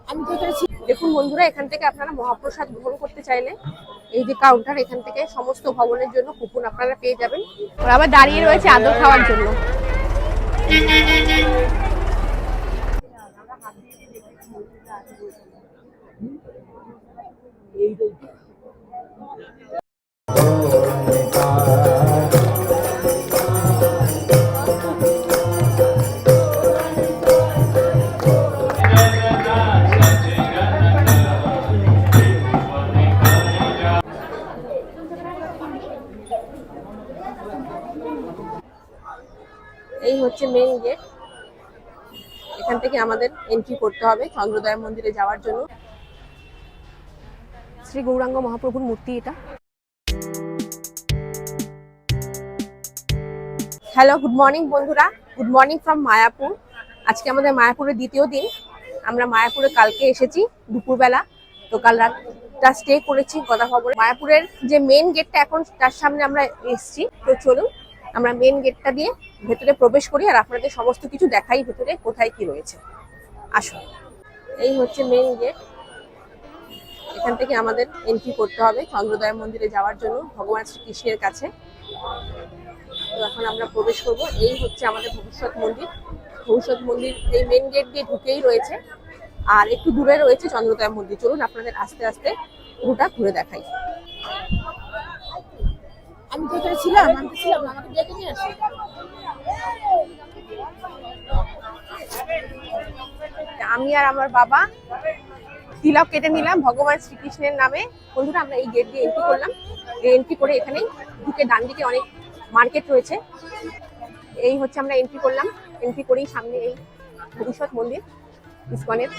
আমি তো দেখুন বন্ধুরা, এখান থেকে আপনারা মহাপ্রসাদ গ্রহণ করতে চাইলে এই যে কাউন্টার, এখান থেকে সমস্ত ভবনের জন্য কুপন আপনারা পেয়ে যাবেন। ওরা আবার দাঁড়িয়ে রয়েছে আদর খাওয়ার জন্য। এই হচ্ছে মেইন গেট, এখান থেকে আমাদের এন্ট্রি করতে হবে চন্দ্রদয় মন্দিরে যাওয়ার জন্য। শ্রী গৌরাঙ্গ মহাপ্রভুর মূর্তি এটা। হ্যালো, গুড মর্নিং বন্ধুরা, গুড মর্নিং ফ্রম মায়াপুর। আজকে আমাদের মায়াপুরের দ্বিতীয় দিন। আমরা মায়াপুরে কালকে এসেছি দুপুরবেলা, তো কাল রাতটা স্টে করেছি গদা ভবনে। মায়াপুরের যে মেন গেটটা এখন তার সামনে আমরা এসেছি, তো চলুন আমরা মেন গেটটা দিয়ে ভেতরে প্রবেশ করি আর আপনাদের সমস্ত কিছু দেখাই ভেতরে কোথায় কি রয়েছে। আসুন, এই হচ্ছে মেন গেট, এখান থেকে আমাদের এন্ট্রি করতে হবে চন্দ্রদয় মন্দিরে যাওয়ার জন্য ভগবান শ্রীকৃষ্ণের কাছে। তো এখন আমরা প্রবেশ করব। এই হচ্ছে আমাদের ভবিষ্যৎ মন্দির। ভবিষ্যৎ মন্দির এই মেন গেট দিয়ে ঢুকেই রয়েছে, আর একটু দূরে রয়েছে চন্দ্রদয় মন্দির। চলুন আপনাদের আস্তে আস্তে পুরোটা ঘুরে দেখাই। আমি তো এখানে ছিলাম, আমাকে ডেকে নিয়ে আসি। আমি আর আমার বাবা তিলক কেটে নিলাম ভগবান শ্রীকৃষ্ণের নামে। বন্ধুরা, আমরা এই গেট দিয়ে এন্ট্রি করলাম। এন্ট্রি করে এখানেই ঢুকে ডান দিকে অনেক মার্কেট রয়েছে। এই হচ্ছে আমরা এন্ট্রি করলাম, এন্ট্রি করেই সামনে এই ভবিষ্যৎ মন্দির ইসকনের।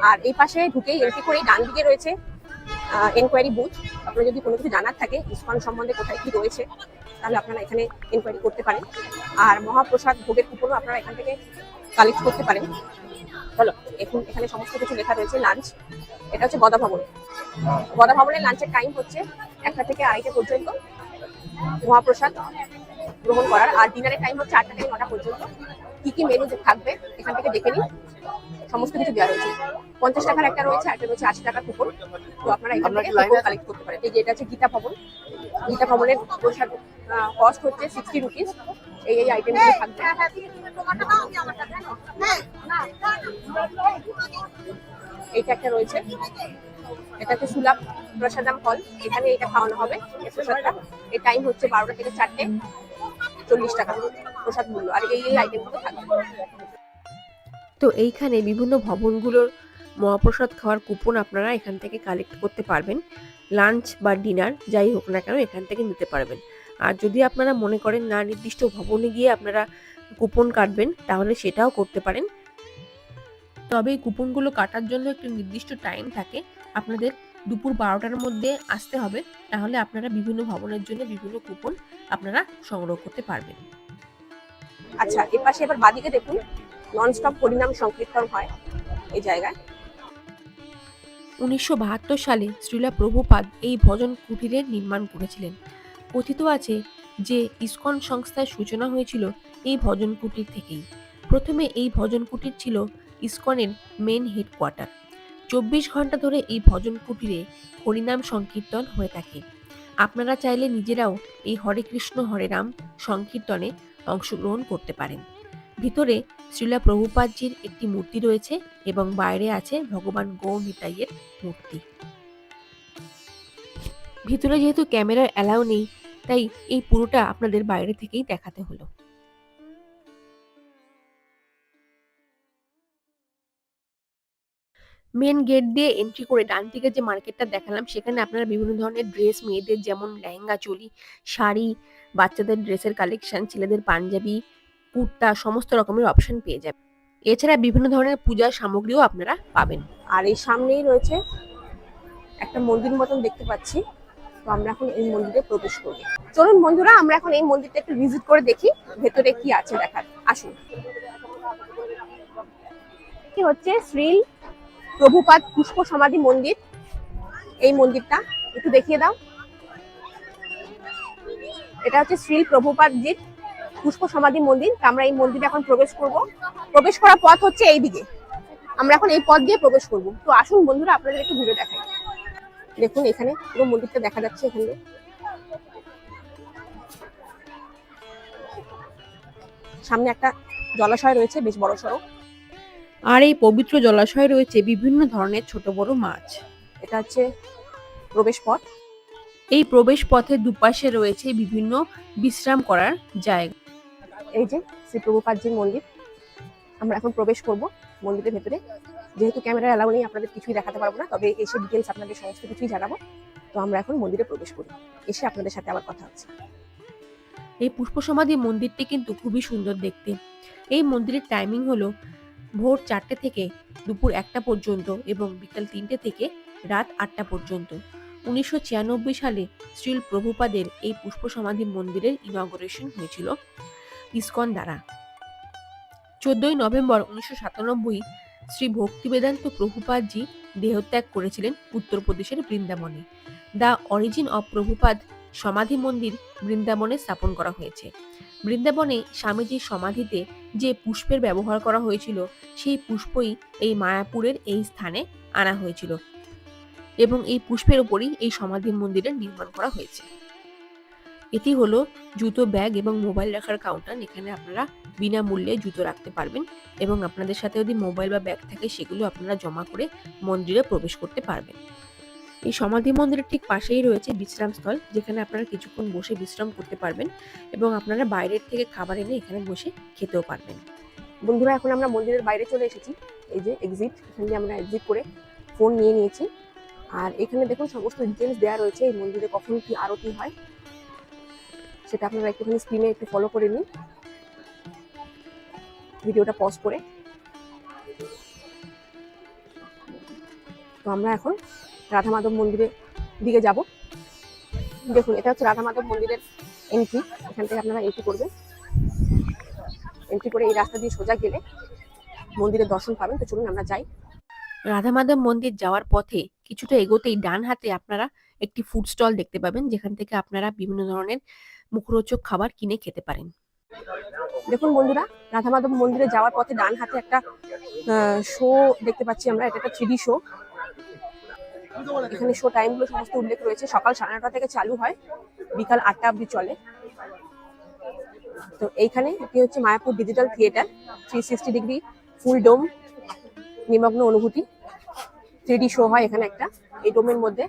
আর এই পাশে ঢুকেই এন্ট্রি করেই ডান দিকে রয়েছে এনকোয়ারি বুথ। আপনারা যদি কোনো কিছু জানার থাকে ইসকন সম্বন্ধে কোথায় কি রয়েছে, তাহলে আপনারা এখানে এনকোয়ারি করতে পারেন। আর মহাপ্রসাদ ভোগের কুপনও আপনারা এখান থেকে কালেক্ট করতে পারেন। চলো, এখন এখানে সমস্ত কিছু লেখা রয়েছে। লাঞ্চ, এটা হচ্ছে গদা ভবন। গদা ভবনের লাঞ্চের টাইম হচ্ছে 1টা থেকে 2:30 পর্যন্ত মহাপ্রসাদ গ্রহণ করার। আর ডিনারের টাইম হচ্ছে 8টা থেকে 9টা পর্যন্ত। কি কি মেনু থাকবে এখান থেকে দেখে নিন, সমস্ত কিছু দেওয়া রয়েছে। 50 টাকার একটা রয়েছে, একটা রয়েছে 80 টাকার কুপন। তো আপনারা এখান থেকে কুপন কালেক্ট করতে পারেন। এই যে এটা হচ্ছে গীতা ভবন। গীতা ভবনের প্রসাদ কস্ট হচ্ছে 60 রুপিস। এই আইটেমগুলো থাকবে। এইটা একটা রয়েছে, এটা হচ্ছে সুলভ প্রসাদাম হল। এখানে এটা খাওয়ানো হবে এই প্রসাদটা। এই টাইম হচ্ছে 12টা থেকে 4টে, 40 টাকা প্রসাদ মূল্য। আর এই আইটেমগুলো থাকবে। তো এইখানে বিভিন্ন ভবনগুলোর মহাপ্রসাদ খাওয়ার কুপন আপনারা এখান থেকে কালেক্ট করতে পারবেন। লাঞ্চ বা ডিনার যাই হোক না কেন এখান থেকে নিতে পারবেন। আর যদি আপনারা মনে করেন না নির্দিষ্ট ভবনে গিয়ে আপনারা কুপন কাটবেন, তাহলে সেটাও করতে পারেন। তবে এই কুপনগুলো কাটার জন্য একটি নির্দিষ্ট টাইম থাকে। আপনাদের দুপুর 12টার মধ্যে আসতে হবে, তাহলে আপনারা বিভিন্ন ভবনের জন্য বিভিন্ন কুপন আপনারা সংগ্রহ করতে পারবেন। আচ্ছা, এর পাশে এবার বাদিকে দেখুন, ননস্টপ হরিনাম সংকীর্তন হয় এই জায়গায়। 1972 সালে শ্রীলা প্রভুপাদ এই ভজন কুটিরের নির্মাণ করেছিলেন। কথিত আছে যে ইসকন সংস্থার সূচনা হয়েছিল এই ভজন কুটির থেকেই। প্রথমে এই ভজন কুটির ছিল ইসকনের মেন হেডকোয়ার্টার। 24 ঘন্টা ধরে এই ভজন কুটিরে হরিনাম সংকীর্তন হয়ে থাকে। আপনারা চাইলে নিজেরাও এই হরে কৃষ্ণ হরে রাম সংকীর্তনে অংশগ্রহণ করতে পারেন। ভিতরে শ্রীলা প্রভুপাদজির একটি মূর্তি রয়েছে এবং বাইরে আছে ভগবান গৌর নিতাইয়ের মূর্তি। ভিতরে যেহেতু ক্যামেরার অ্যালাউ নেই, তাই এই পুরোটা আপনাদের বাইরে থেকেই দেখাতে হলো। মেন গেট দিয়ে এন্ট্রি করে ডান দিকে যে মার্কেটটা দেখালাম, সেখানে আপনারা বিভিন্ন ধরনের ড্রেস, মেয়েদের যেমন লেহেঙ্গা, চোলি, শাড়ি, বাচ্চাদের ড্রেসের কালেকশন, ছেলেদের পাঞ্জাবি, কুর্তা, সমস্ত রকমের অপশন পেয়ে যাবেন। এছাড়া বিভিন্ন ধরনের পূজার সামগ্রীও আপনারা পাবেন। আর এই সামনেই রয়েছে একটা মন্দির মতন দেখতে পাচ্ছি। তো আমরা এখন এই মন্দিরে প্রবেশ করব। চলুন বন্ধুরা, আমরা এখন এই মন্দিরটা একটু ভিজিট করে দেখি ভেতরে কি আছে দেখার। আসুন। কি হচ্ছে শ্রী প্রভুপাদ পুষ্প সমাধি মন্দির। এই মন্দিরটা একটু দেখিয়ে দাও। এটা হচ্ছে শ্রী প্রভুপাদজির পুষ্প সমাধি মন্দির। আমরা এই মন্দিরে এখন প্রবেশ করব। প্রবেশ করার পথ হচ্ছে এই দিকে, আমরা এখন এই পথ দিয়ে প্রবেশ করব। তো আসুন বন্ধুরা, আপনাদের একটু ঘুরে দেখাই। দেখুন এখানে পুরো মন্দিরটা দেখা যাচ্ছে। এখানে সামনে একটা জলাশয় রয়েছে, বেশ বড় সড়ো। আর এই পবিত্র জলাশয়ে রয়েছে বিভিন্ন ধরনের ছোট বড় মাছ। এটা হচ্ছে প্রবেশ পথ। এই প্রবেশ পথের দুপাশে রয়েছে বিভিন্ন বিশ্রাম করার জায়গা। এই যে শ্রী প্রভুপাদজির মন্দির। আমরা এখন প্রবেশ করব মন্দিরের ভেতরে। যেহেতু ক্যামেরা অ্যালাউ নেই, আপনাদের কিছুই দেখাতে পারবো না, তবে এসে ডিটেলস আপনাদের সমস্ত কিছুই জানাবো। তো আমরা এখন মন্দিরে প্রবেশ করি, এসে আপনাদের সাথে আবার কথা হচ্ছে। এই পুষ্প সমাধি মন্দিরটি কিন্তু খুবই সুন্দর দেখতে। এই মন্দিরের টাইমিং হলো ভোর 4টে থেকে দুপুর 1টা পর্যন্ত এবং বিকাল 3টে থেকে রাত 8টা পর্যন্ত। 1996 সালে শ্রীল প্রভুপাদের এই পুষ্প সমাধি মন্দিরের ইনগরেশন হয়েছিল ইসকন দ্বারা। 14ই নভেম্বর 1997 শ্রী ভক্তিবেদান্ত প্রভুপাদজি দেহত্যাগ করেছিলেন উত্তরপ্রদেশের বৃন্দাবনে। দ্য অরিজিন অফ প্রভুপাদ সমাধি মন্দির বৃন্দাবনে স্থাপন করা হয়েছে। বৃন্দাবনে স্বামীজির সমাধিতে যে পুষ্পের ব্যবহার করা হয়েছিল, সেই পুষ্পই এই মায়াপুরের এই স্থানে আনা হয়েছিল এবং এই পুষ্পের উপরই এই সমাধি মন্দিরের নির্মাণ করা হয়েছে। এটি হলো জুতো, ব্যাগ এবং মোবাইল রাখার কাউন্টার। এখানে আপনারা বিনামূল্যে জুতো রাখতে পারবেন এবং আপনাদের সাথে যদি মোবাইল বা ব্যাগ থাকে সেগুলো আপনারা জমা করে মন্দিরে প্রবেশ করতে পারবেন। এই সমাধি মন্দিরের ঠিক পাশেই রয়েছে বিশ্রামস্থল, যেখানে আপনারা কিছুক্ষণ বসে বিশ্রাম করতে পারবেন এবং আপনারা বাইরের থেকে খাবার এনে এখানে বসে খেতেও পারবেন। বন্ধুরা, এখন আমরা মন্দিরের বাইরে চলে এসেছি। এই যে এক্সিট, এখান দিয়ে আমরা এক্সিট করে ফোন নিয়ে নিয়েছি। আর এখানে দেখুন সমস্ত ডিটেলস দেওয়া রয়েছে এই মন্দিরে কখন কি আরতি হয়, সেটা আপনারা একটুখানি স্ক্রিনে একটু ফলো করে নিন, ভিডিওটা পজ করে। তো আমরা এখন রাধা মাধব মন্দিরের দিকে যাব। দেখুন এটা হচ্ছে রাধা মাধব মন্দিরের এন্ট্রি। এখান থেকে আপনারা এন্ট্রি করবেন। এন্ট্রি করে এই রাস্তা দিয়ে সোজা গেলে মন্দিরের দর্শন পাবেন। তো চলুন আমরা যাই। রাধা মাধব মন্দির যাওয়ার পথে কিছুটা এগোতেই ডান হাতে আপনারা একটি ফুড স্টল দেখতে পাবেন, যেখান থেকে আপনারা বিভিন্ন ধরনের মুখরোচক খাবার কিনে খেতে পারেন। দেখুন বন্ধুরা, রাধা মাধব মন্দিরে যাওয়ার পথে ডান হাতে একটা শো দেখতে পাচ্ছি আমরা। এটা একটা 3D শো। এখানে শো টাইমগুলো সমস্ত উল্লেখ রয়েছে। সকাল 9:30 থেকে চালু হয়, বিকাল 8টা অবধি চলে। তো এইখানে এটি হচ্ছে Mayapur digital theatre, 360 degree full dome নিমগ্ন অনুভূতি 3D শো হয় এখানে একটা, এই ডোমের মধ্যে।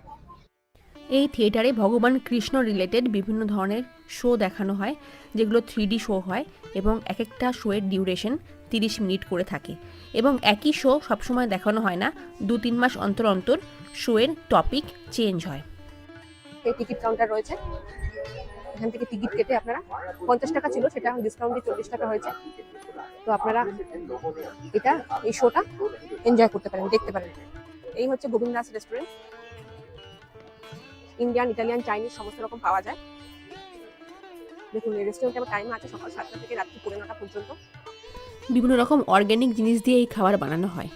এই থিয়েটারে ভগবান কৃষ্ণ রিলেটেড বিভিন্ন ধরনের শো দেখানো হয়, যেগুলো 3D শো হয় এবং এক একটা শোয়ের ডিউরেশন 30 মিনিট করে থাকে এবং একই শো সবসময় দেখানো হয় না, 2-3 মাস অন্তর অন্তর শোয়ের টপিক চেঞ্জ হয়। এই টিকিট কাউন্টার রয়েছে, এখান থেকে টিকিট কেটে আপনারা 50 টাকা ছিল, সেটা ডিসকাউন্ট দিয়ে 40 টাকা হয়েছে। তো আপনারা এটা এই শোটা এনজয় করতে পারেন, দেখতে পারেন। এই হচ্ছে Govindas restaurant. Indian, Italian, Chinese সমস্ত রকম পাওয়া যায়। দেখুন এই রেস্টুরেন্টে আমার টাইম আছে সকাল 7টা থেকে রাত্রি 9:30 পর্যন্ত। বিভিন্ন রকম অর্গ্যানিক জিনিস দিয়ে এই খাবার বানানো হয়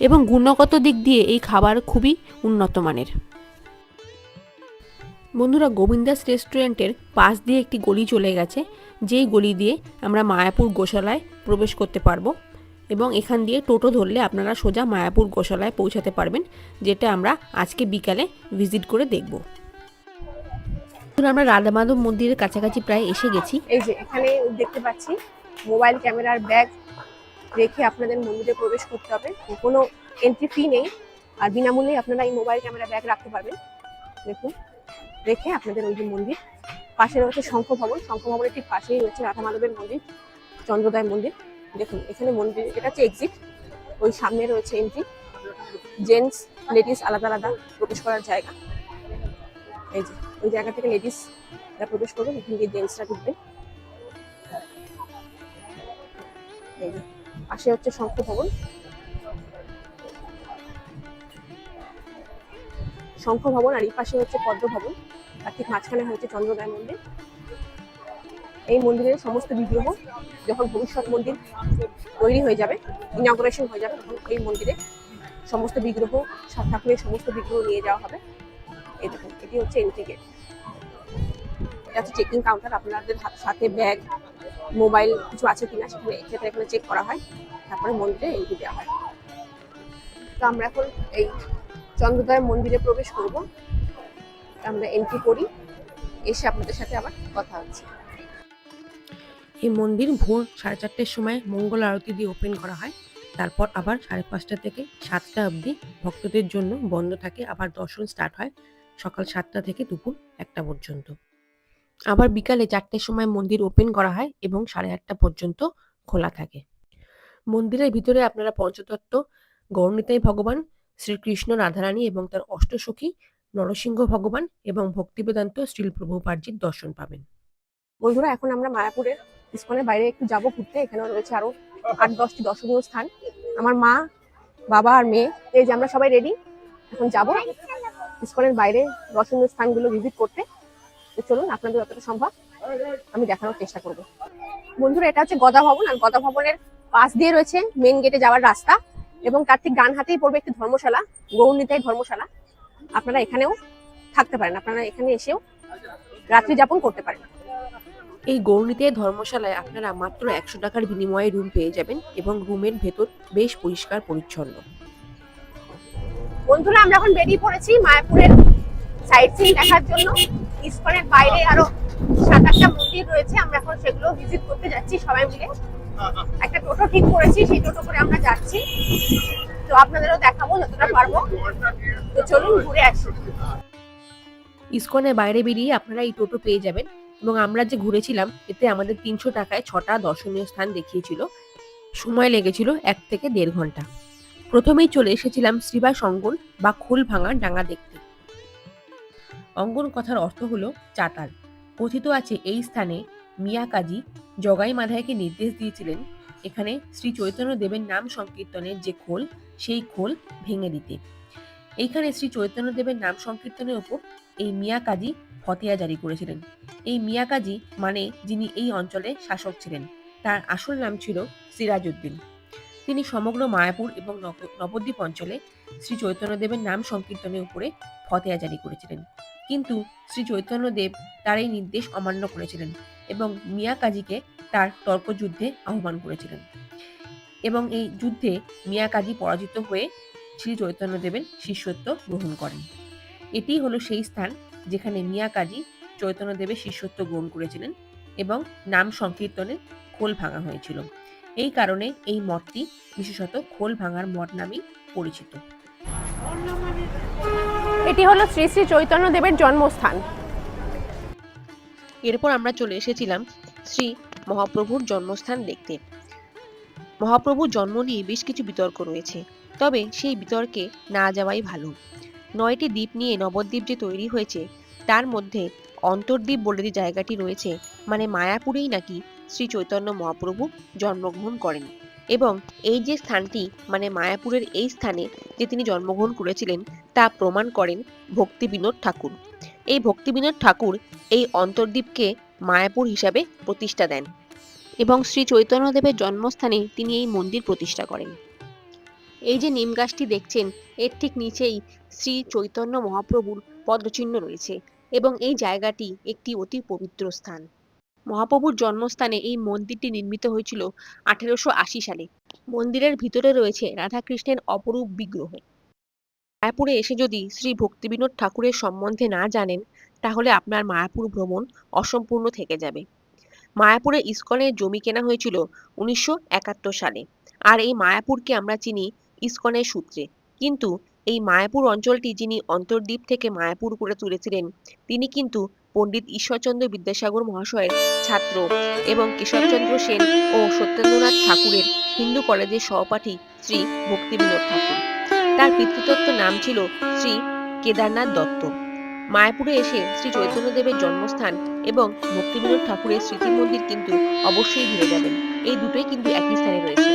এবং গুণগত দিক দিয়ে এই খাবার খুবই উন্নত মানের। বন্ধুরা, গোবিন্দাস রেস্টুরেন্টের পাশ দিয়ে একটি গলি চলে গেছে, যেই গলি দিয়ে আমরা মায়াপুর গোশালায় প্রবেশ করতে পারবো এবং এখান দিয়ে টোটো ধরলে আপনারা সোজা মায়াপুর গোশালায় পৌঁছাতে পারবেন, যেটা আমরা আজকে বিকালে ভিজিট করে দেখব। আমরা রাধা মাধব মন্দিরের কাছাকাছি প্রায় এসে গেছি। এই যে এখানে দেখতে পাচ্ছি মোবাইল ক্যামেরার ব্যাগ রেখে আপনাদের মন্দিরে প্রবেশ করতে হবে। কোনো এন্ট্রি ফি নেই, আর বিনামূল্যে আপনারা এই মোবাইল ক্যামেরা ব্যাগ রাখতে পারবেন। দেখুন রেখে আপনাদের ওই যে মন্দির পাশে রয়েছে শঙ্খ ভবন। শঙ্খ ভবনের ঠিক পাশেই রয়েছে রাধা মাধবের মন্দির, চন্দ্রোদয় মন্দির। দেখুন এখানে মন্দির, এটা হচ্ছে এক্সিট, ওই সামনে রয়েছে এন্ট্রি। জেন্টস লেডিস আলাদা আলাদা প্রবেশ করার জায়গা। এই যে ওই জায়গা থেকে লেডিসরা প্রবেশ করবেন, এখান দিয়ে জেন্টসরা ঢুকবেন। এই যে পাশে হচ্ছে শঙ্খ ভবন। শঙ্খ ভবন আর এই পাশে হচ্ছে পদ্ম ভবন, আর ঠিক মাঝখানে হচ্ছে চন্দ্রোদয় মন্দির। এই মন্দিরের সমস্ত বিগ্রহ যখন ভবিষ্যৎ মন্দির তৈরি হয়ে যাবে, ইনগরেশন হয়ে যাবে, তখন এই মন্দিরে সমস্ত বিগ্রহ, ঠাকুরের সমস্ত বিগ্রহ নিয়ে যাওয়া হবে। এই দেখুন এটি হচ্ছে এন্ট্রি গেট। এটা হচ্ছে চেকিং কাউন্টার। আপনাদের সাথে ব্যাগ, মোবাইল কিছু আছে কিনা সেখানে এক্ষেত্রে এখানে চেক করা হয়, তারপরে মন্দিরে এন্ট্রি দেওয়া হয়। তো আমরা এখন এই চন্দ্রোদয় মন্দিরে প্রবেশ করব। আমরা এন্ট্রি করি, এসে আপনাদের সাথে আবার কথা হচ্ছে। এই মন্দির ভোর 4:30-র সময় মঙ্গল আরতি দিয়ে ওপেন করা হয়। তারপর আবার 5:30 থেকে 7টা অবধি ভক্তদের জন্য বন্ধ থাকে। আবার দর্শন স্টার্ট হয় সকাল 7টা থেকে দুপুর 1টা পর্যন্ত। আবার বিকালে 4টের সময় মন্দির ওপেন করা হয় এবং 8:30 পর্যন্ত খোলা থাকে। মন্দিরের ভিতরে আপনারা পঞ্চতত্ত্ব, গৌরনিতাই ভগবান, শ্রীকৃষ্ণ, রাধারানী এবং তার অষ্টসখী, নরসিংহ ভগবান এবং ভক্তিবেদান্ত শ্রীল প্রভুপাদজির দর্শন পাবেন। বন্ধুরা, এখন আমরা মায়াপুরের ইসকনের বাইরে একটু যাবো ঘুরতে। এখানে রয়েছে আরো 8-10টি দর্শনীয় স্থান। আমার মা, বাবা আর মেয়ে, এই যে আমরা সবাই রেডি, এখন যাবো ইসকনের বাইরে দর্শনীয় স্থানগুলো ভিজিট করতে। তো চলুন, আপনাদের যতটা সম্ভব আমি দেখানোর চেষ্টা করব। বন্ধুরা, এটা হচ্ছে গদা ভবন, আর গদা ভবনের পাশ দিয়ে রয়েছে মেন গেটে যাওয়ার রাস্তা, এবং তার ঠিক ডান হাতেই পড়বে একটি ধর্মশালা, গৌরনিতাই ধর্মশালা। আপনারা এখানেও থাকতে পারেন, আপনারা এখানে এসেও রাত্রি যাপন করতে পারেন। এই গৌরনিতাই ধর্মশালায় আপনারা মাত্র 100 টাকার বিনিময়ে রুম পেয়ে যাবেন এবং রুমের ভেতর বেশ পরিষ্কার পরিচ্ছন্ন। বন্ধুরা, আমরা এখন বেরিয়ে পড়েছি মায়াপুরের সাইট সিইং দেখার জন্য। ইসকনের বাইরে আরো 7-8টা মন্দির রয়েছে, আমরা এখন সেগুলো ভিজিট করতে যাচ্ছি সবাই মিলে। একটা টোটো ঠিক করেছি, সেই টোটো করে আমরা যাচ্ছি। তো আপনাদেরও দেখাবো যতটা পারবো। তো চলুন ঘুরে আসি। ইসকনের বাইরে বেরিয়ে আপনারা এই টোটো পেয়ে যাবেন, এবং আমরা যে ঘুরেছিলাম এতে আমাদের 300 টাকায় 6টা দর্শনীয় স্থান দেখিয়েছিল। সময় লেগেছিল 1 থেকে 1.5 ঘন্টা। প্রথমেই চলে এসেছিলাম শ্রীবাস অঙ্গন বা খোল ভাঙা ডাঙ্গা দেখতে। অঙ্গন কথার অর্থ হলো চাতাল। কথিত আছে এই স্থানে মিয়া কাজী জগাই মাধাইকে নির্দেশ দিয়েছিলেন এখানে শ্রী চৈতন্য দেবের নাম সংকীর্তনের যে খোল, সেই খোল ভেঙে দিতে। এইখানে শ্রী চৈতন্য দেবের নাম সংকীর্তনের উপর এই মিয়া কাজী ফতেয়া জারি করেছিলেন। এই মিয়া কাজী মানে যিনি এই অঞ্চলের শাসক ছিলেন, তার আসল নাম ছিল সিরাজউদ্দিন। তিনি সমগ্র মায়াপুর এবং নবদ্বীপ অঞ্চলে শ্রী চৈতন্যদেবের নাম সংকীর্তনের উপরে ফতেয়া জারি করেছিলেন। কিন্তু শ্রী চৈতন্যদেব তার এই নির্দেশ অমান্য করেছিলেন এবং মিয়া কাজীকে তার তর্কযুদ্ধে আহ্বান করেছিলেন, এবং এই যুদ্ধে মিয়া কাজী পরাজিত হয়ে শ্রী চৈতন্যদেবের শিষ্যত্ব গ্রহণ করেন। এটি হলো সেই স্থান যেখানে মিয়া কাজী চৈতন্যদেবের শিষ্যত্ব গ্রহণ করেছিলেন এবং নাম সংকীর্তনের খোল ভাঙা হয়েছিল। এই কারণে এই মঠটি বিশেষত খোল ভাঙার মঠ নামেই পরিচিত। এটি হলো শ্রী শ্রী চৈতন্য দেবের জন্মস্থান। এরপর আমরা চলে এসেছিলাম শ্রী মহাপ্রভুর জন্মস্থান দেখতে। মহাপ্রভুর জন্ম নিয়ে বেশ কিছু বিতর্ক রয়েছে, তবে সেই বিতর্কে না যাওয়াই ভালো। 9টি দ্বীপ নিয়ে নবদ্বীপ যে তৈরি হয়েছে, তার মধ্যে অন্তর্দ্বীপ বলে যে জায়গাটি রয়েছে, মানে মায়াপুরেই নাকি শ্রী চৈতন্য মহাপ্রভু জন্মগ্রহণ করেন। এবং এই যে স্থানটি, মানে মায়াপুরের এই স্থানে যে তিনি জন্মগ্রহণ করেছিলেন, তা প্রমাণ করেন ভক্তিবিনোদ ঠাকুর। এই ভক্তিবিনোদ ঠাকুর এই অন্তর্দ্বীপকে মায়াপুর হিসাবে প্রতিষ্ঠা দেন এবং শ্রী চৈতন্যদেবের জন্মস্থানে তিনি এই মন্দির প্রতিষ্ঠা করেন। এই যে নিম গাছটি দেখছেন, এর ঠিক নিচেই শ্রী চৈতন্য মহাপ্রভুর পদচিহ্ন রয়েছে এবং এই জায়গাটি একটি অতি পবিত্র স্থান। মহাপ্রভুর জন্মস্থানে এই মন্দিরটি নির্মিত হয়েছিল 1880 সালে। মন্দিরের ভিতরে রয়েছে রাধাকৃষ্ণের অপরূপ বিগ্রহ। মায়াপুরে এসে যদি শ্রী ভক্তিবিনোদ ঠাকুরের সম্বন্ধে না জানেন, তাহলে আপনার মায়াপুর ভ্রমণ অসম্পূর্ণ থেকে যাবে। মায়াপুরে ইসকনের জমি কেনা হয়েছিল 1971 সালে, আর এই মায়াপুরকে আমরা চিনি ইসকনের সূত্রে। কিন্তু এই মায়াপুর অঞ্চলটি যিনি অন্তর্দ্বীপ থেকে মায়াপুর করে তুলেছিলেন, তিনি কিন্তু পণ্ডিত ঈশ্বরচন্দ্র বিদ্যাসাগর মহাশয়ের ছাত্র এবং কেশবচন্দ্র সেন ও সত্যেন্দ্রনাথ ঠাকুরের হিন্দু কলেজের সহপাঠী শ্রী ভক্তিবিনোদ ঠাকুর। তার পিতৃতত্ত্ব নাম ছিল শ্রী কেদারনাথ দত্ত। মায়াপুরে এসে শ্রী চৈতন্যদেবের জন্মস্থান এবং ভক্তিবিনোদ ঠাকুরের স্মৃতি মন্দির কিন্তু অবশ্যই ঘুরে যাবেন। এই দুটোই কিন্তু একই স্থানে রয়েছে।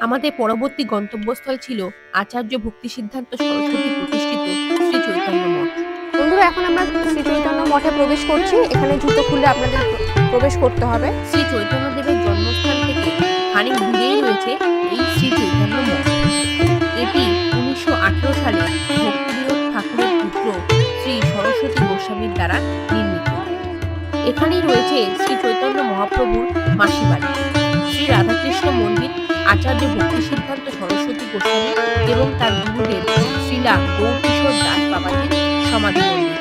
আমাদের পরবর্তী গন্তব্যস্থল ছিল আচার্য ভক্তি সিদ্ধান্ত সরস্বতী প্রতিষ্ঠিত শ্রী চৈতন্য মঠ। বন্ধুরা, এখন আমরা শ্রী চৈতন্য মঠে প্রবেশ করছি। এখানে জুতো খুলে আপনাদের প্রবেশ করতে হবে। শ্রী চৈতন্যদেবের জন্মস্থান থেকে খানিক দূরেই রয়েছে এই শ্রী চৈতন্য মঠ। এটি 1918 সালে ভক্তিবিনোদ ঠাকুরের পুত্র শ্রী সরস্বতী গোস্বামীর দ্বারা নির্মিত। এখানেই রয়েছে শ্রী চৈতন্য মহাপ্রভুর মাসি বাড়ি, শ্রী রাধাকৃষ্ণ মন্দির, আচার্য ভক্তি সিদ্ধান্ত সরস্বতী গোস্বামী এবং তার গুরুদেব শ্রীলা গৌরকিশোর দাস বাবাজির সমাধি মন্দির।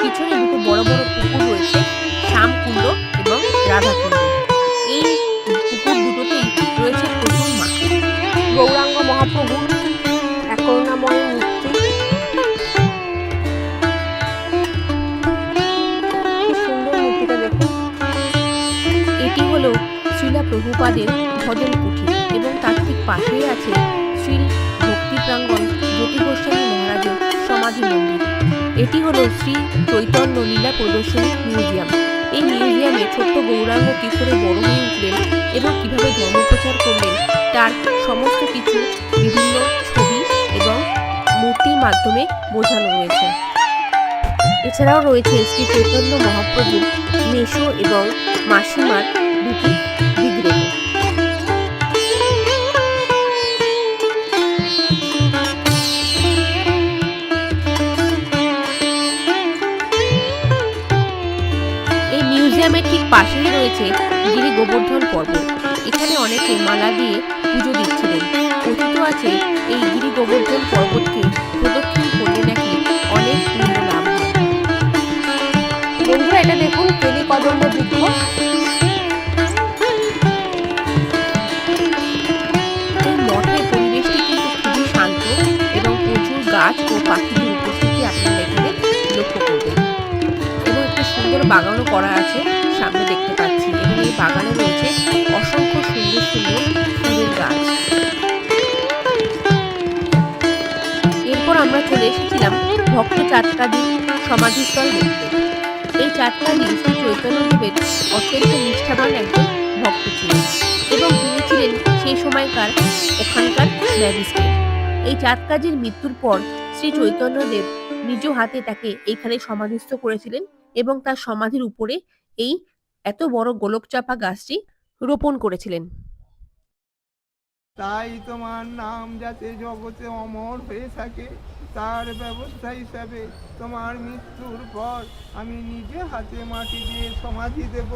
পিছনে দুটো বড় বড় পুকুর রয়েছে, শ্যামকুণ্ড এবং রাধাকুণ্ড। এই পুকুর দুটোতেই রয়েছে প্রচুর মাছ। গৌরাঙ্গ মহাপ্রভুর এক করুণাময় মূর্তি, কি সুন্দর মূর্তিটা দেখুন। এটি হলো শ্রীলা প্রভুপাদের ভজন কুঠি এবং তার ঠিক পাশেই আছে শ্রী ভক্তি প্রাঙ্গণ জ্যোতি গোস্বামী মহারাজের সমাধি মন্দির। এটি হলো শ্রী চৈতন্য লীলা প্রদর্শনী মিউজিয়াম। এই মিউজিয়ামে ছোট্ট গৌরাঙ্গ কিশোরে বড় হয়ে উঠলেন এবং কিভাবে ধর্মপ্রচার করলেন তার সমস্ত কিছু বিভিন্ন ছবি এবং মূর্তির মাধ্যমে বোঝানো রয়েছে। এছাড়াও রয়েছে শ্রী চৈতন্য মহাপ্রভুর মেশো এবং মাসিমার দুটি বিগ্রহ। এই মিউজিয়ামের ঠিক পাশেই রয়েছে গিরি গোবর্ধন পর্বত। এখানে অনেকে মালা দিয়ে পুজো দিচ্ছিলেন। কথিত আছে এই গিরি গোবর্ধন পর্বতকে প্রদক্ষিণ করলে নাকি অনেক পুণ্য লাভ হয়। বন্ধুরা, এটা দেখুন কেলি কদম্ব বৃক্ষ। এই মঠের পরিবেশটি কিন্তু খুবই শান্ত এবং প্রচুর গাছ ও পাখিদের উপস্থিতি আপনারা এখানে লক্ষ্য করবেন। এবং একটা সুন্দর বাগানও করা আছে, সামনে দেখতে পাচ্ছি। এবং এই বাগানে রয়েছে অসংখ্য সুন্দর সুন্দর ফুলের গাছ। এরপর আমরা চলে এসেছিলাম ভক্ত চাটকাজির সমাধিস্থল দেখতে। এই চাটকাজি শ্রী চৈতন্যদেবের অত্যন্ত নিষ্ঠাবান একজন ভক্ত ছিলেন এবং তিনি ছিলেন সেই সময়কার ওখানকার ম্যাজিস্ট্রেট। এই চাটকাজির মৃত্যুর পর শ্রী চৈতন্যদেব নিজ হাতে তাকে এইখানে সমাধিস্থ করেছিলেন এবং তার সমাধির উপরে এই এত বড় গোলকচাপা গাছটি রোপণ করেছিলেন। তাই তোমার নাম যাতে জগতে অমর হয়ে থাকে, তার ব্যবস্থা হিসাবে তোমার মৃত্যুর পর আমি নিজে হাতে মাটি দিয়ে সমাধি দেব,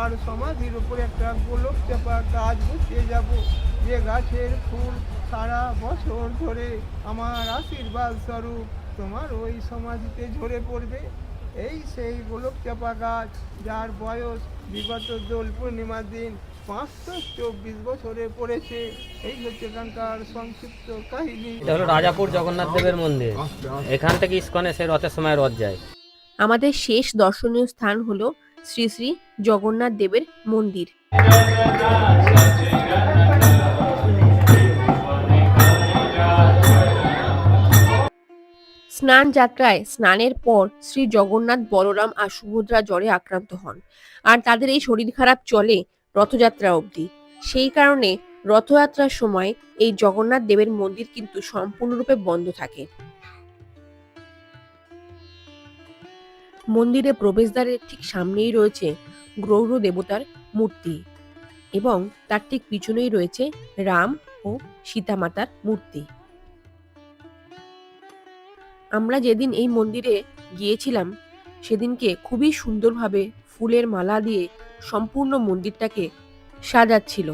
আর সমাধির উপর একটা গোলক চাপা গাছ বসিয়ে যাব, যে গাছের ফুল সারা বছর ধরে আমার আশীর্বাদ স্বরূপ তোমার ওই সমাধিতে ঝরে পড়বে। এই সেই গোলক চাপা গাছ, যার বয়স বিগত দোল পূর্ণিমার দিন 524 বছরে পড়েছে। এই হচ্ছে এখানকার সংক্ষিপ্ত কাহিনী। এটা হলো রাজাপুর জগন্নাথ দেবের মন্দির। এখান থেকে ইস্কনে সেই রথের সময় রথ যায়। আমাদের শেষ দর্শনীয় স্থান হলো শ্রী শ্রী জগন্নাথ দেবের মন্দির। স্নান যাত্রায় স্নানের পর শ্রী জগন্নাথ, বলরাম আর সুভদ্রা জ্বরে আক্রান্ত হন, আর তাদের এই শরীর খারাপ চলে রথযাত্রা অবধি। সেই কারণে রথযাত্রার সময় এই জগন্নাথ দেবের মন্দির কিন্তু সম্পূর্ণরূপে বন্ধ থাকে। মন্দিরের প্রবেশদ্বারের ঠিক সামনেই রয়েছে গৌর দেবতার মূর্তি এবং তার ঠিক পিছনেই রয়েছে রাম ও সীতা মাতার মূর্তি। আমরা যেদিন এই মন্দিরে গিয়েছিলাম সেদিনকে খুবই সুন্দরভাবে ফুলের মালা দিয়ে সম্পূর্ণ মন্দিরটাকে সাজাচ্ছিল।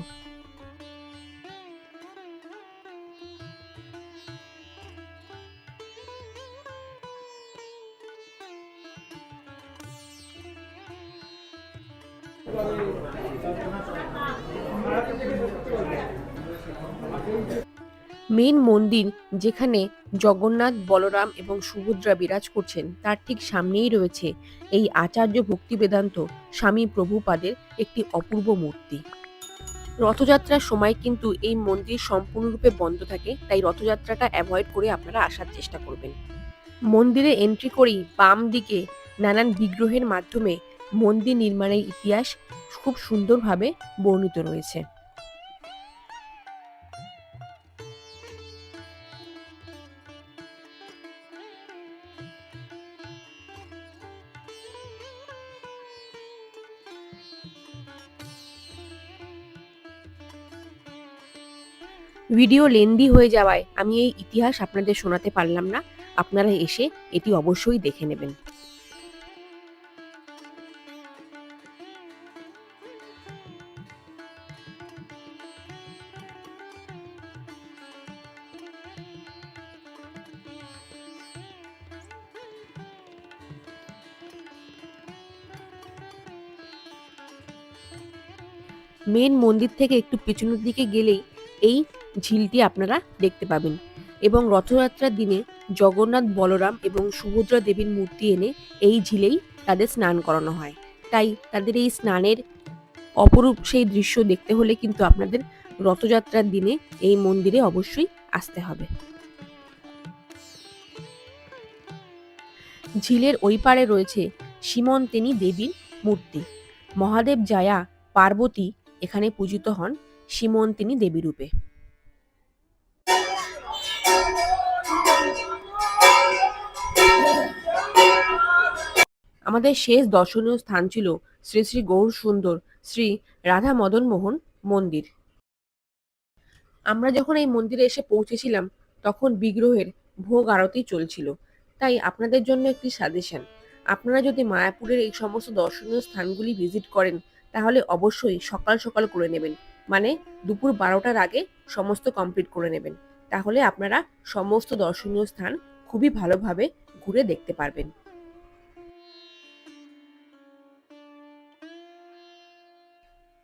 মেন মন্দির যেখানে জগন্নাথ, বলরাম এবং সুভদ্রা বিরাজ করছেন তার ঠিক সামনেই রয়েছে এই আচার্য ভক্তি বেদান্ত স্বামী প্রভুপাদের একটি অপূর্ব মূর্তি। রথযাত্রার সময় কিন্তু এই মন্দির সম্পূর্ণরূপে বন্ধ থাকে, তাই রথযাত্রাটা অ্যাভয়েড করে আপনারা আসার চেষ্টা করবেন। মন্দিরে এন্ট্রি করেই বাম দিকে নানান বিগ্রহের মাধ্যমে মন্দির নির্মাণের ইতিহাস খুব সুন্দরভাবে বর্ণিত রয়েছে। ভিডিও লেন্দি হয়ে যাওয়ায় আমি এই ইতিহাস আপনাদের শোনাতে পারলাম না, আপনারা এসে এটি অবশ্যই দেখে নেবেন। মেন মন্দির থেকে একটু পেছনের দিকে গেলেই এই ঝিলটি আপনারা দেখতে পাবেন এবং রথযাত্রার দিনে জগন্নাথ, বলরাম এবং সুভদ্রা দেবীর মূর্তি এনে এই ঝিলেই তাদের স্নান করানো হয়। তাই তাদের এই স্নানের অপরূপ সেই দৃশ্য দেখতে হলে কিন্তু আপনাদের রথযাত্রার দিনে এই মন্দিরে অবশ্যই আসতে হবে। ঝিলের ওই পারে রয়েছে সীমন্তিনী দেবীর মূর্তি। মহাদেব, জায়া, পার্বতী এখানে পূজিত হন সীমন্তিনী দেবী রূপে। আমাদের শেষ দর্শনীয় স্থান ছিল শ্রী শ্রী গৌর সুন্দর শ্রী রাধা মদন মোহন মন্দির। আমরা যখন এই মন্দিরে এসে পৌঁছেছিলাম তখন বিগ্রহের ভোগ আরতি চলছিল। তাই আপনাদের জন্য একটি সাজেশন, আপনারা যদি মায়াপুরের এই সমস্ত দর্শনীয় স্থানগুলি ভিজিট করেন তাহলে অবশ্যই সকাল সকাল করে নেবেন, মানে দুপুর 12টার আগে সমস্ত কমপ্লিট করে নেবেন। তাহলে আপনারা সমস্ত দর্শনীয় স্থান খুবই ভালোভাবে ঘুরে দেখতে পারবেন।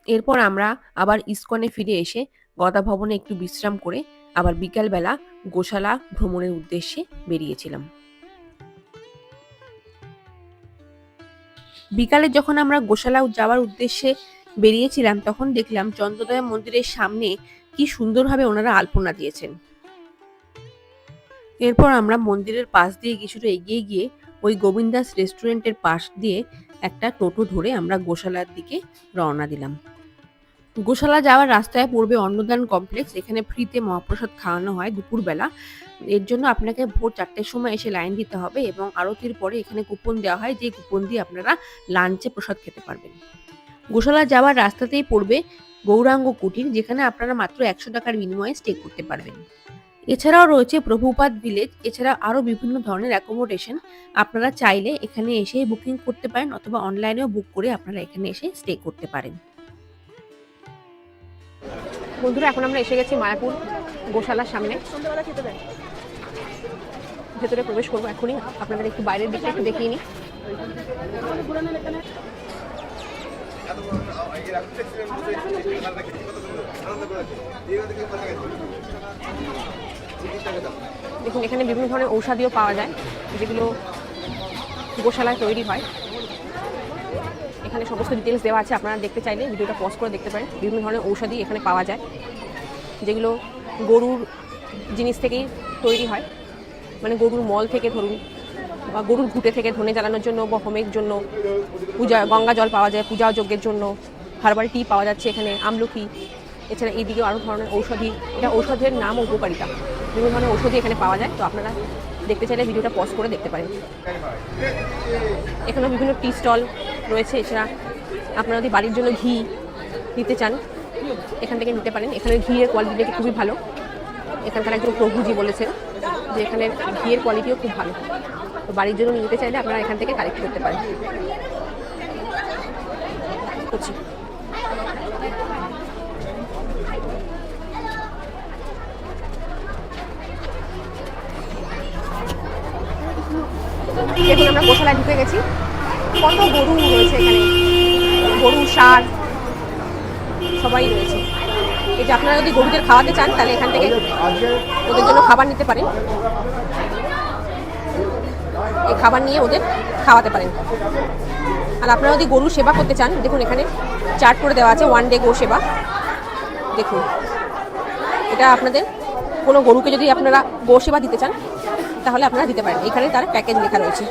এরপর আমরা আবার ইসকনে ফিরে এসে গদা ভবনে একটু বিশ্রাম করে আবার বিকালবেলা গোশালা ভ্রমণের উদ্দেশ্যে বেরিয়েছিলাম। বিকালে যখন আমরা গোশালা যাওয়ার উদ্দেশ্যে বেরিয়েছিলাম তখন দেখলাম চন্দ্রোদয় মন্দিরের সামনে কি সুন্দরভাবে ওনারা আলপনা দিয়েছেন। এরপর আমরা মন্দিরের পাশ দিয়ে কিছুটা এগিয়ে গিয়ে ওই গোবিন্দাস রেস্টুরেন্টের পাশ দিয়ে একটা টোটো ধরে আমরা গোশালার দিকে রওনা দিলাম। গোশালা যাওয়ার রাস্তায় পড়বে অন্নদান কমপ্লেক্স। এখানে ফ্রিতে মহাপ্রসাদ খাওয়ানো হয় দুপুরবেলা। এর জন্য আপনাকে ভোর 4টের সময় এসে লাইন দিতে হবে এবং আরতির পরে এখানে কুপন দেওয়া হয়, যে কুপন দিয়ে আপনারা লাঞ্চে প্রসাদ খেতে পারবেন। গোশালা যাওয়ার রাস্তাতেই পড়বে গৌরাঙ্গ কুটির, যেখানে আপনারা মাত্র 100 টাকার বিনিময়ে স্টে করতে পারবেন। এছাড়াও রয়েছে প্রভুপাদ ভিলেজ। এছাড়া আরো বিভিন্ন ধরনের অ্যাকোমোডেশন আপনারা চাইলে এখানে এসে বুকিং করতে পারেন অথবা অনলাইনেও বুক করে আপনারা এখানে এসে স্টে করতে পারেন। বন্ধুরা, এখন আমরা এসে গেছি মায়াপুর গোশালার সামনে। ভেতরে প্রবেশ করবো এখনই। আপনাদের একটু বাইরের দিকটা একটু দেখিয়ে নিই। দেখুন, এখানে বিভিন্ন ধরনের ঔষধিও পাওয়া যায় যেগুলো গোশালায় তৈরি হয়। এখানে সমস্ত ডিটেলস দেওয়া আছে, আপনারা দেখতে চাইলে ভিডিওটা পজ করে দেখতে পারেন। বিভিন্ন ধরনের ঔষধি এখানে পাওয়া যায় যেগুলো গরুর জিনিস থেকেই তৈরি হয়, মানে গরুর মল থেকে ধরুন বা গরুর ঘুঁটে থেকে ধনে জ্বালানোর জন্য বা হোমের জন্য, পূজা গঙ্গা জল পাওয়া যায় পূজা যজ্ঞের জন্য, হার্বাল টি পাওয়া যাচ্ছে এখানে, আমলকি। এছাড়া এইদিকেও আরও ধরনের ঔষধি, এটা ঔষধের নাম ও উপকারিতা, বিভিন্ন ধরনের ঔষধি এখানে পাওয়া যায়। তো আপনারা দেখতে চাইলে ভিডিওটা পজ করে দেখতে পারেন। এখানেও বিভিন্ন টি স্টল রয়েছে। এছাড়া আপনারা যদি বাড়ির জন্য ঘি নিতে চান এখান থেকে নিতে পারেন। এখানের ঘিয়ের কোয়ালিটি খুবই ভালো। এখানকার একজন প্রভুজি বলেছেন যে এখানের ঘিয়ের কোয়ালিটিও খুব ভালো। তো বাড়ির জন্য নিতে চাইলে আপনারা এখান থেকে কালেক্ট করতে পারেন। দেখুন, আমরা গোশালায় ঢুকে গেছি। কত গরু রয়েছে এখানে, গরু, ষাঁড় সবাই রয়েছে। এই যে আপনারা যদি গরুদের খাওয়াতে চান তাহলে এখান থেকে ওদের জন্য খাবার নিতে পারেন। এই খাবার নিয়ে ওদের খাওয়াতে পারেন। আর আপনারা যদি গরু সেবা করতে চান, দেখুন এখানে চার্ট করে দেওয়া আছে 1 ডে গো সেবা। দেখুন, এটা আপনাদের কোনো গরুকে যদি আপনারা গো সেবা দিতে চান তাহলে আপনারা দিতে পারেন। এখানে তার প্যাকেজ লেখা রয়েছে।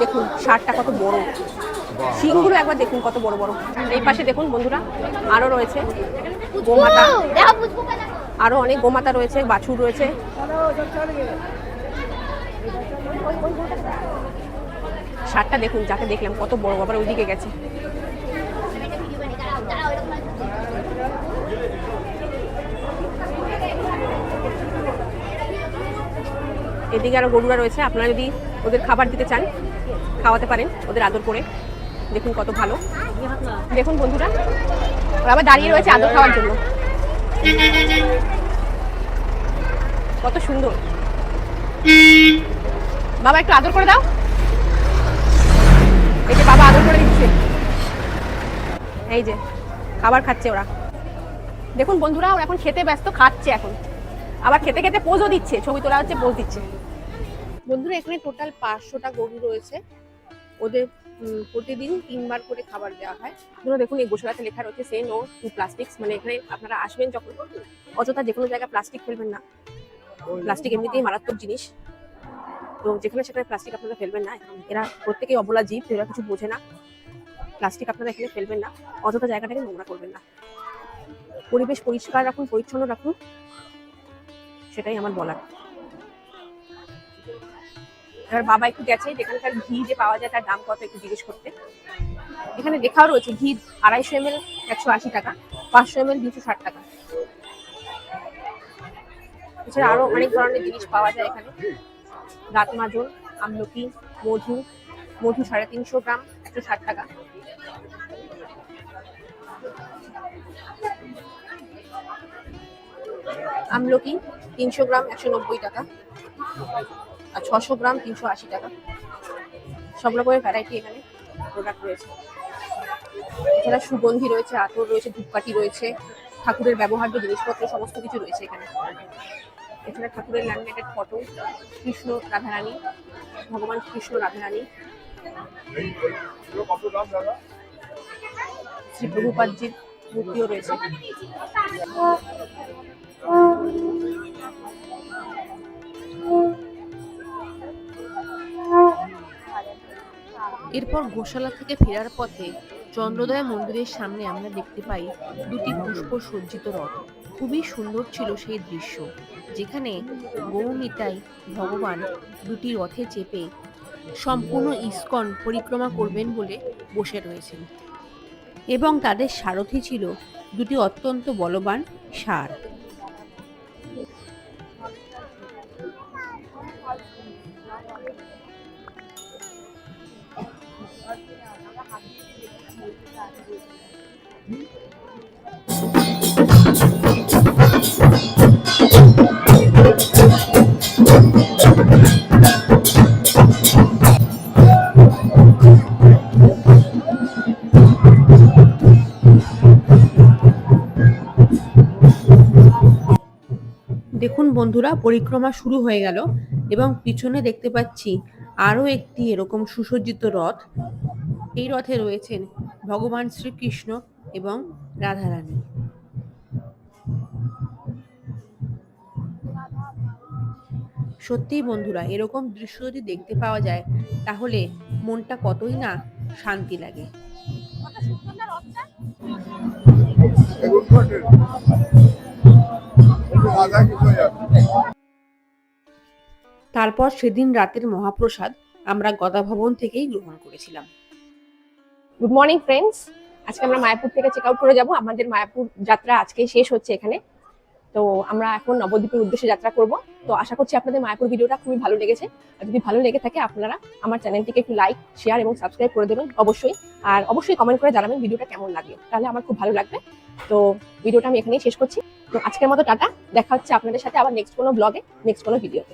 দেখুন ষাঁড়টা কত বড়, শিংগুলো একবার দেখুন কত বড় বড়। এই পাশে দেখুন বন্ধুরা আরও রয়েছে গোমাতা, আরও অনেক গোমাতা রয়েছে, বাছুর রয়েছে। ষাঁড়টা দেখুন, যাকে দেখলাম কত বড়, আবার ওইদিকে গেছে। এদিকে আরো গরুরা রয়েছে। আপনারা যদি ওদের খাবার দিতে চান খাওয়াতে পারেন ওদের আদর করে। দেখুন কত ভালো। দেখুন বন্ধুরা, ওরা আবার দাঁড়িয়ে রয়েছে আদর খাওয়ার জন্য। কত সুন্দর। বাবা একটু আদর করে দাও। এই যে বাবা আদর করে দিচ্ছে। এই যে খাবার খাচ্ছে ওরা। দেখুন বন্ধুরা, ওরা এখন খেতে ব্যস্ত, খাচ্ছে এখন, আবার খেতে খেতে পোজও দিচ্ছে, ছবি তোলা হচ্ছে, পোজ দিচ্ছে। বন্ধুরা এখানে টোটাল 500টা গরু রয়েছে। ওদের প্রতিদিন 3 বার করে খাবার দেওয়া হয়। ধরো দেখুন এই গোশালাতে লেখা রয়েছে সে নো টু প্লাস্টিক্স, মানে এখানে আপনারা আসবেন যখন অযথা যে কোনো জায়গায় প্লাস্টিক ফেলবেন না। প্লাস্টিক এমনিতেই মারাত্মক জিনিস, তো যেখানে সেখানে প্লাস্টিক আপনারা ফেলবেন না। এরা প্রত্যেকেই অবলা জীব, এরা কিছু বোঝে না। প্লাস্টিক আপনারা এখানে ফেলবেন না, অযথা জায়গাটাকে নোংরা করবেন না। পরিবেশ পরিষ্কার রাখুন, পরিচ্ছন্ন রাখুন, সেটাই আমার বলার। এবার বাবা একটু গেছে যেখানকার ঘি যে পাওয়া যায় তার দাম কত একটু জিজ্ঞেস করতে। এখানে লেখাও রয়েছে ঘি 250 ml 180 টাকা, 500 ml 260 টাকা। এছাড়া আরো অনেক ধরনের জিনিস পাওয়া যায় এখানে। দাঁত মাজন, আমলকি, মধু 350 গ্রাম 160 টাকা। আমলকি 300 গ্রাম 190 টাকা, আর 600 গ্রাম 380 টাকা। সব রকমের ভ্যারাইটি এখানে প্রোডাক্ট রয়েছে। এছাড়া সুগন্ধি রয়েছে, আতর রয়েছে, ধূপকাঠি রয়েছে, ঠাকুরের ব্যবহার্য জিনিসপত্র সমস্ত কিছু রয়েছে এখানে। এছাড়া ঠাকুরের ল্যামিনেটেড ফটো, কৃষ্ণ রাধারানী, ভগবান কৃষ্ণ রাধারানী, শ্রী প্রভুপাদজির মূর্তিও রয়েছে। এরপর গোশালা থেকে ফেরার পথে চন্দ্রোদয় মন্দিরের সামনে আমরা দেখতে পাই দুটি পুষ্প সজ্জিত রথ। খুবই সুন্দর ছিল সেই দৃশ্য, যেখানে গৌরনিতাই ভগবান দুটি রথে চেপে সম্পূর্ণ ইস্কন পরিক্রমা করবেন বলে বসে রয়েছেন, এবং তাদের সারথি ছিল দুটি অত্যন্ত বলবান ষাঁড়। দেখুন বন্ধুরা, পরিক্রমা শুরু হয়ে গেল এবং পিছনে দেখতে পাচ্ছি আরো একটি এরকম সুসজ্জিত রথ। এই রথে রয়েছেন ভগবান শ্রীকৃষ্ণ এবং রাধারানী। সত্যিই বন্ধুরা, এরকম দৃশ্য যদি দেখতে পাওয়া যায় তাহলে মনটা কতই না শান্তি লাগে। তারপর সেদিন রাতের মহাপ্রসাদ আমরা গদা ভবন থেকেই গ্রহণ করেছিলাম। গুড মর্নিং ফ্রেন্ডস, আজকে আমরা মায়াপুর থেকে চেক আউট করে যাব। আমাদের মায়াপুর যাত্রা আজকে শেষ হচ্ছে এখানে। তো আমরা এখন নবদ্বীপের উদ্দেশ্যে যাত্রা করব। তো আশা করছি আপনাদের মায়াপুর ভিডিওটা খুবই ভালো লেগেছে। আর যদি ভালো লেগে থাকে আপনারা আমার চ্যানেলটিকে একটু লাইক, শেয়ার এবং সাবস্ক্রাইব করে দেবেন অবশ্যই। আর অবশ্যই কমেন্ট করে জানাবেন ভিডিওটা কেমন লাগলো, তাহলে আমার খুব ভালো লাগবে। তো ভিডিওটা আমি এখানেই শেষ করছি। তো আজকের মতো টাটা, দেখা হচ্ছে আপনাদের সাথে আবার নেক্সট কোনো ব্লগে, নেক্সট কোনো ভিডিওতে।